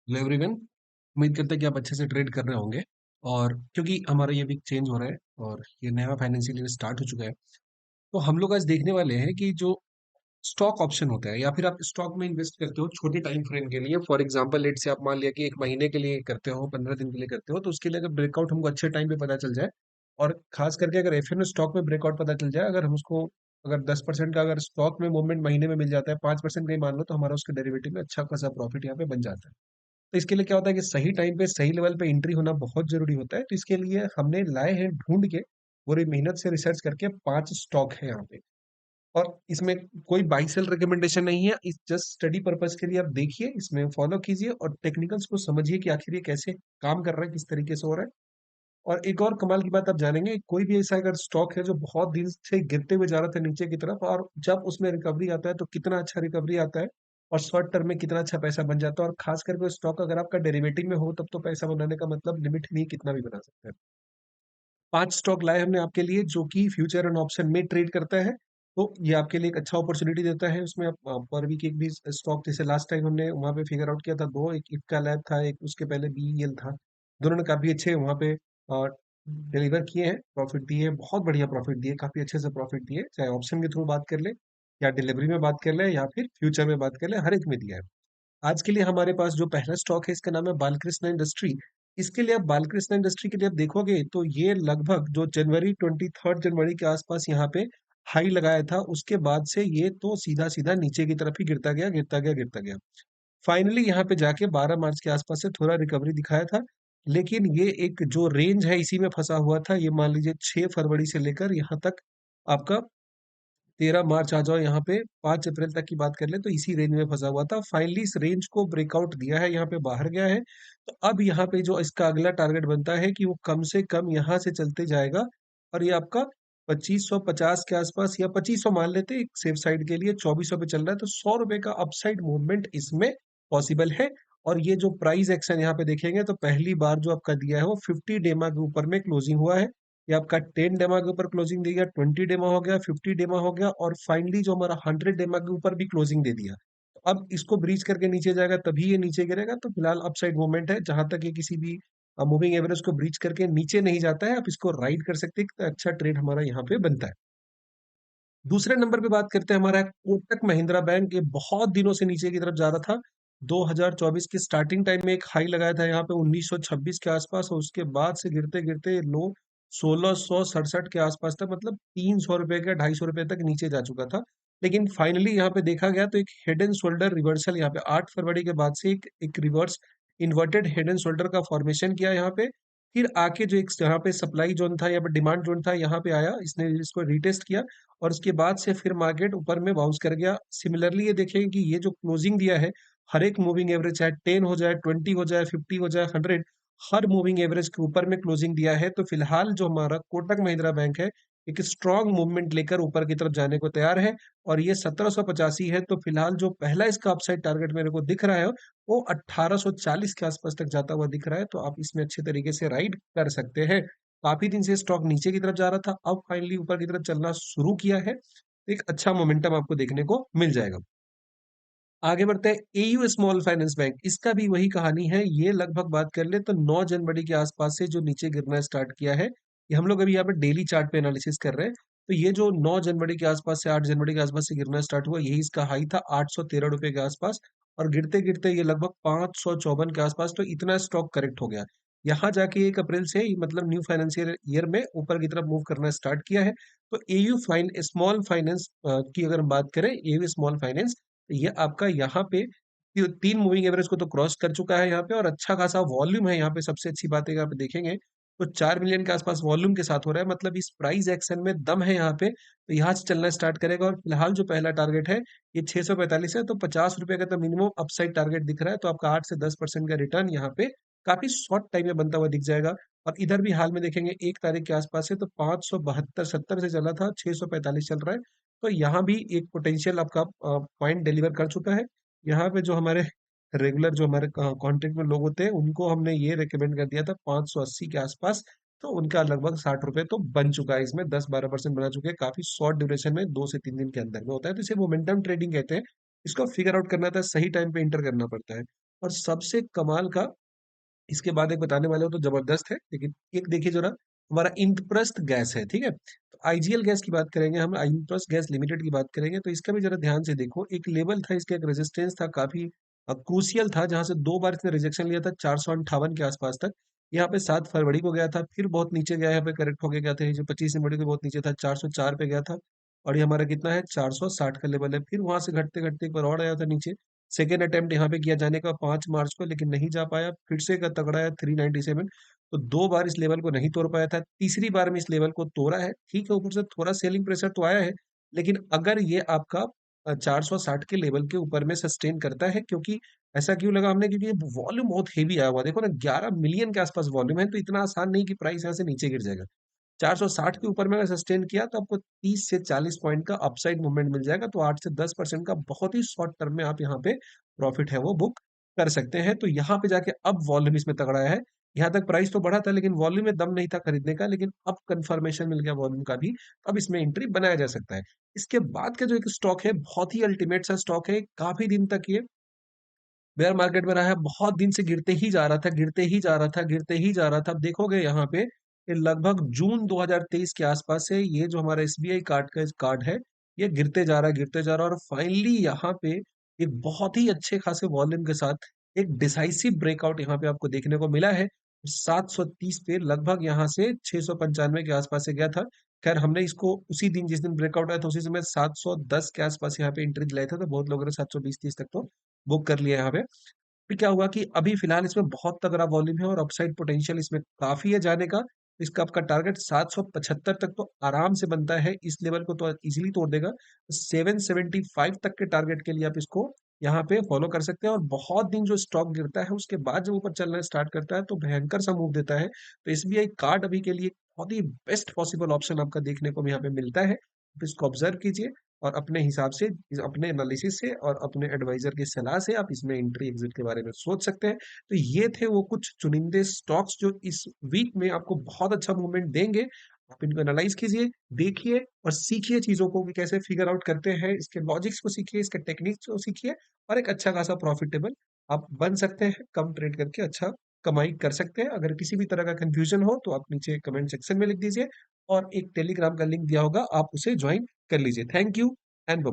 Hello everyone. उम्मीद करते हैं कि आप अच्छे से ट्रेड कर रहे होंगे। और क्योंकि हमारा ये वीक चेंज हो रहा है और ये नया फाइनेंशियल ईयर स्टार्ट हो चुका है, तो हम लोग आज देखने वाले हैं कि जो स्टॉक ऑप्शन होता है या फिर आप स्टॉक में इन्वेस्ट करते हो छोटे टाइम फ्रेम के लिए। फॉर एग्जांपल लेट से आप मान लिया कि 1 महीने के लिए करते हो, 15 दिन के लिए करते हो, तो उसके लिए अगर ब्रेकआउट हमको अच्छे टाइम पे पता चल जाए, और खास करके अगर एफ स्टॉक में ब्रेकआउट पता चल जाए, अगर हम उसको अगर 10% का अगर स्टॉक में मूवमेंट महीने में मिल जाता है, 5% का ही मान लो, तो हमारा उसके डेरिवेटिव में अच्छा खासा प्रॉफिट यहाँ पे बन जाता है। तो इसके लिए क्या होता है कि सही टाइम पे सही लेवल पे एंट्री होना बहुत जरूरी होता है। तो इसके लिए हमने लाए हैं ढूंढ के, पूरी मेहनत से रिसर्च करके 5 स्टॉक है यहाँ पे। और इसमें कोई बाई सेल रिकमेंडेशन नहीं है, इस जस्ट स्टडी पर्पस के लिए आप देखिए, इसमें फॉलो कीजिए और टेक्निकल्स को समझिए कि आखिर ये कैसे काम कर रहा है, किस तरीके से हो रहा है। और एक और कमाल की बात आप जानेंगे, कोई भी ऐसा अगर स्टॉक है जो बहुत दिन से गिरते हुए जा रहा था नीचे की तरफ, और जब उसमें रिकवरी आता है तो कितना अच्छा रिकवरी आता है, और शॉर्ट टर्म में कितना अच्छा पैसा बन जाता है। और खास करके स्टॉक अगर आपका डेरिवेटिव में हो, तब तो पैसा बनाने का मतलब लिमिट नहीं, कितना भी बना सकते हैं। 5 स्टॉक लाए हमने आपके लिए, जो कि फ्यूचर एंड ऑप्शन में ट्रेड करता है। तो ये आपके लिए एक अच्छा अपॉर्चुनिटी देता है। उसमें आप पर वीक एक भी स्टॉक, जैसे लास्ट टाइम हमने वहाँ पे फिगर आउट किया था दो, एक इक्का लैब था, एक उसके पहले बीईएल था। दोनों ने काफी अच्छे वहाँ पे डिलीवर किए हैं, प्रॉफिट दिए हैं, बहुत बढ़िया प्रॉफिट दिए, काफी अच्छे से प्रॉफिट दिए, चाहे ऑप्शन के थ्रू बात कर ले, या डिलीवरी में बात कर ले, या फिर फ्यूचर में बात कर ले, हर एक में दिया है। आज के लिए हमारे पास जो पहला स्टॉक है, इसका नाम है बालकृष्ण इंडस्ट्री। इसके लिए आप बालकृष्ण इंडस्ट्री के लिए आप देखोगे तो ये लगभग जो जनवरी 23 जनवरी के आसपास यहाँ पे हाई लगाया था, उसके बाद से ये तो सीधा सीधा नीचे की तरफ ही गिरता गया, गिरता गया, गिरता गया। फाइनली यहाँ पे जाके 12 मार्च के आसपास से थोड़ा रिकवरी दिखाया था। लेकिन ये एक जो रेंज है, इसी में फंसा हुआ था। ये मान लीजिए 6 फरवरी से लेकर यहाँ तक आपका 13 मार्च आ जाओ, यहाँ पे 5 अप्रैल तक की बात कर ले, तो इसी रेंज में फंसा हुआ था। फाइनली इस रेंज को ब्रेकआउट दिया है, यहाँ पे बाहर गया है। तो अब यहाँ पे जो इसका अगला टारगेट बनता है कि वो कम से कम यहाँ से चलते जाएगा, और ये आपका 2550 के आसपास, या 2500 मान लेते हैं एक सेफ साइड के लिए, 2400 पे चल रहा है, तो 100 रुपए का अपसाइड मूवमेंट इसमें पॉसिबल है। और ये जो प्राइस एक्शन यहाँ पे देखेंगे, तो पहली बार जो आपका दिया है वो 50 डेमा के ऊपर में क्लोजिंग हुआ है। ये आपका 10 डेमा के ऊपर क्लोजिंग दे गया, 20 डेमा हो गया, 50 डेमा हो गया, और फाइनली जो हमारा 100 डेमा के ऊपर भी क्लोजिंग दे दिया। तो अब इसको ब्रीच करके नीचे जाएगा, तभी ये नीचे गिरेगा। तो फिलहाल अपसाइड मूवमेंट है, जहां तक ये किसी भी मूविंग एवरेज को ब्रीच करके नीचे नहीं जाता है, आप इसको राइड कर सकते हैं, तो अच्छा ट्रेड हमारा यहाँ पे बनता है। दूसरे नंबर पे बात करते हैं, हमारा है कोटक महिंद्रा बैंक। ये बहुत दिनों से नीचे की तरफ जा रहा था। 2024 के स्टार्टिंग टाइम में एक हाई लगाया था यहाँ पे 1926 के आसपास, और उसके बाद से गिरते गिरते लो 1667 के आसपास था, मतलब 300 रुपए का 250 रुपए तक नीचे जा चुका था। लेकिन फाइनली यहाँ पे देखा गया तो एक हेड एंड शोल्डर रिवर्सल, यहाँ पे 8 फरवरी के बाद से एक reverse inverted head and shoulder का फॉर्मेशन किया यहाँ पे। फिर आके जो एक यहाँ पे सप्लाई जोन था, यहाँ पे डिमांड जोन था, यहाँ पे आया, इसने इसको रिटेस्ट किया, और उसके बाद से फिर मार्केट ऊपर में बाउंस कर गया। सिमिलरली ये देखेंगे कि ये जो क्लोजिंग दिया है, हर एक मूविंग एवरेज, चाहे 10 हो जाए, 20 हो जाए, 50 हो जाए, 100, हर मूविंग एवरेज के ऊपर में क्लोजिंग दिया है। तो फिलहाल जो हमारा कोटक महिंद्रा बैंक है, एक स्ट्रॉन्ग मूवमेंट लेकर ऊपर की तरफ जाने को तैयार है। और ये 1785 है, तो फिलहाल जो पहला इसका अपसाइड टारगेट मेरे को दिख रहा है, वो 1840 के आसपास तक जाता हुआ दिख रहा है। तो आप इसमें अच्छे तरीके से राइड कर सकते हैं। काफी दिन से स्टॉक नीचे की तरफ जा रहा था, अब फाइनली ऊपर की तरफ चलना शुरू किया है, तो एक अच्छा मोमेंटम आपको देखने को मिल जाएगा। आगे बढ़ते हैं, एयू स्मॉल फाइनेंस बैंक। इसका भी वही कहानी है। ये लगभग बात कर ले तो 9 जनवरी के आसपास से जो नीचे गिरना स्टार्ट किया है, ये हम लोग अभी यहाँ पे डेली चार्ट पे एनालिसिस कर रहे हैं। तो ये जो 9 जनवरी के आसपास से 8 जनवरी के आसपास से गिरना स्टार्ट हुआ, यही इसका हाई था 813 रुपए के आसपास, और गिरते गिरते ये लगभग 554 के आसपास, तो इतना स्टॉक करेक्ट हो गया। यहाँ जाके 1 अप्रैल से मतलब न्यू फाइनेंशियल ईयर में ऊपर की तरफ मूव करना स्टार्ट किया है। तो एयू फाइन स्मॉल फाइनेंस की अगर हम बात करें, एयू स्मॉल फाइनेंस, ये आपका यहाँ पे 3 मूविंग एवरेज को तो क्रॉस कर चुका है यहाँ पे, और अच्छा खासा वॉल्यूम है यहाँ पे। सबसे अच्छी बात है, यहाँ पे देखेंगे तो 4 मिलियन के आसपास वॉल्यूम के साथ हो रहा है, मतलब इस प्राइस एक्शन में दम है यहाँ पे। तो यहाँ से चलना स्टार्ट करेगा, और फिलहाल जो पहला टारगेट है ये 645 है, तो 50 रुपए का तो मिनिमम अपसाइड टारगेट दिख रहा है। तो आपका 8 से 10% का रिटर्न यहाँ पे काफी शॉर्ट टाइम में बनता हुआ दिख जाएगा। और इधर भी हाल में देखेंगे 1 तारीख के आसपास है, तो 572 70 से चला था, 645 चल रहा है। तो यहाँ भी एक पोटेंशियल आपका पॉइंट डिलीवर कर चुका है। यहाँ पे जो हमारे रेगुलर जो हमारे कांटेक्ट में लोग होते हैं, उनको हमने ये रेकमेंड कर दिया था 580 के आसपास। तो उनका लगभग 60 रुपए तो बन चुका है, इसमें 10-12% बना चुके हैं, काफी शॉर्ट ड्यूरेशन में 2 से 3 दिन के अंदर में होता है। तो इसे मोमेंटम ट्रेडिंग कहते हैं। इसको फिगर आउट करना था, सही टाइम पे इंटर करना पड़ता है। और सबसे कमाल का, इसके बाद एक बताने वाले हो तो जबरदस्त है, लेकिन एक देखिए जरा, हमारा इंद्रप्रस्थ गैस है, ठीक है। तो आईजीएल गैस की बात करेंगे, हम इंद्रप्रस्थ गैस लिमिटेड की बात करेंगे, तो इसका भी जरा ध्यान से देखो। एक लेवल था इसका, एक रेजिस्टेंस था, काफी क्रूशियल था, जहां से 2 बार इसने रिजेक्शन लिया था 458 के आसपास तक। यहाँ पे 7 फरवरी को गया था, फिर बहुत नीचे गया, यहाँ पे करेक्ट होके गया था, ये जो 25 जनवरी को बहुत नीचे था, 404 पे गया था। और ये हमारा कितना है, 460 का लेवल है। फिर वहां से घटते घटते एक बार और आया था नीचे। सेकेंड अटेम्प्ट यहाँ पे किया जाने का 5 मार्च को, लेकिन नहीं जा पाया। फिर से का तगड़ा है 397। तो 2 बार इस लेवल को नहीं तोड़ पाया था, तीसरी बार में इस लेवल को तोड़ा है। ठीक है, ऊपर से थोड़ा सेलिंग प्रेशर तो आया है, लेकिन अगर ये आपका 460 के लेवल के ऊपर में सस्टेन करता है, क्योंकि ऐसा क्यों लगा हमने, क्योंकि ये वॉल्यूम बहुत हेवी आया हुआ है। देखो ना, 11 मिलियन के आसपास वॉल्यूम है, तो इतना आसान नहीं कि प्राइस यहाँ से नीचे गिर जाएगा। 460 के ऊपर में अगर सस्टेन किया तो आपको 30 से 40 पॉइंट का अपसाइड मूवमेंट मिल जाएगा, तो 8 से 10% का बहुत ही शॉर्ट टर्म में आप यहाँ पे प्रॉफिट है वो बुक कर सकते हैं। तो यहाँ पे जाके अब वॉल्यूम इसमें तगड़ा है। यहाँ तक प्राइस तो बढ़ा था, लेकिन वॉल्यूम में दम नहीं था खरीदने का, लेकिन अब कंफर्मेशन मिल गया वॉल्यूम का भी। अब इसमें एंट्री बनाया जा सकता है। इसके बाद का जो एक स्टॉक है, बहुत ही अल्टीमेट सा स्टॉक है, काफी दिन तक ये बेयर मार्केट में रहा है, बहुत दिन से गिरते ही जा रहा था, गिरते ही जा रहा था, गिरते ही जा रहा था। अब देखोगे यहाँ पे, ये लगभग जून 2023 के आसपास से ये जो हमारा एसबीआई कार्ड का कार्ड है, ये गिरते जा रहा है, गिरते जा रहा है, और फाइनली यहाँ पे एक बहुत ही अच्छे खासे वॉल्यूम के साथ एक डिसाइसिव ब्रेकआउट यहाँ पे आपको देखने को मिला है। 730 पे लगभग यहाँ से 695 के आसपास से गया था। खैर, हमने इसको उसी दिन, जिस दिन ब्रेकआउट आया था, उसी समय 710 के आसपास यहाँ पे एंट्री दिलाया था, तो बहुत लोगों ने 720-30 तक तो बुक कर लिया यहाँ पे। फिर क्या हुआ कि अभी फिलहाल इसमें बहुत तगड़ा वॉल्यूम है और अपसाइड पोटेंशियल इसमें काफी है जाने का। इसका आपका टारगेट 775 तक तो आराम से बनता है, इस लेवल को तो इजीली तोड़ देगा। 775 तक के टारगेट के लिए आप इसको यहाँ पे फॉलो कर सकते हैं। और बहुत दिन जो स्टॉक गिरता है, उसके बाद जब ऊपर चलना स्टार्ट करता है, तो भयंकर सा मूव देता है। तो एसबीआई कार्ड अभी के लिए बहुत ही बेस्ट पॉसिबल ऑप्शन आपका देखने को यहाँ पे मिलता है। आप इसको ऑब्जर्व कीजिए, और अपने हिसाब से, अपने एनालिसिस से और अपने एडवाइजर की सलाह से आप इसमें एंट्री एग्जिट के बारे में सोच सकते हैं। तो ये थे वो कुछ चुनिंदे स्टॉक्स जो इस वीक में आपको बहुत अच्छा मूवमेंट देंगे। आप इनको एनालाइज कीजिए, देखिए और सीखिए चीजों को कि कैसे फिगर आउट करते हैं, इसके लॉजिक्स को सीखिए, इसके टेक्निक्स को सीखिए, और एक अच्छा खासा प्रॉफिटेबल आप बन सकते हैं। कम ट्रेड करके अच्छा कमाई कर सकते हैं। अगर किसी भी तरह का कंफ्यूजन हो तो आप नीचे कमेंट सेक्शन में लिख दीजिए, और एक टेलीग्राम का लिंक दिया होगा, आप उसे ज्वाइन कर लीजिए। Thank you and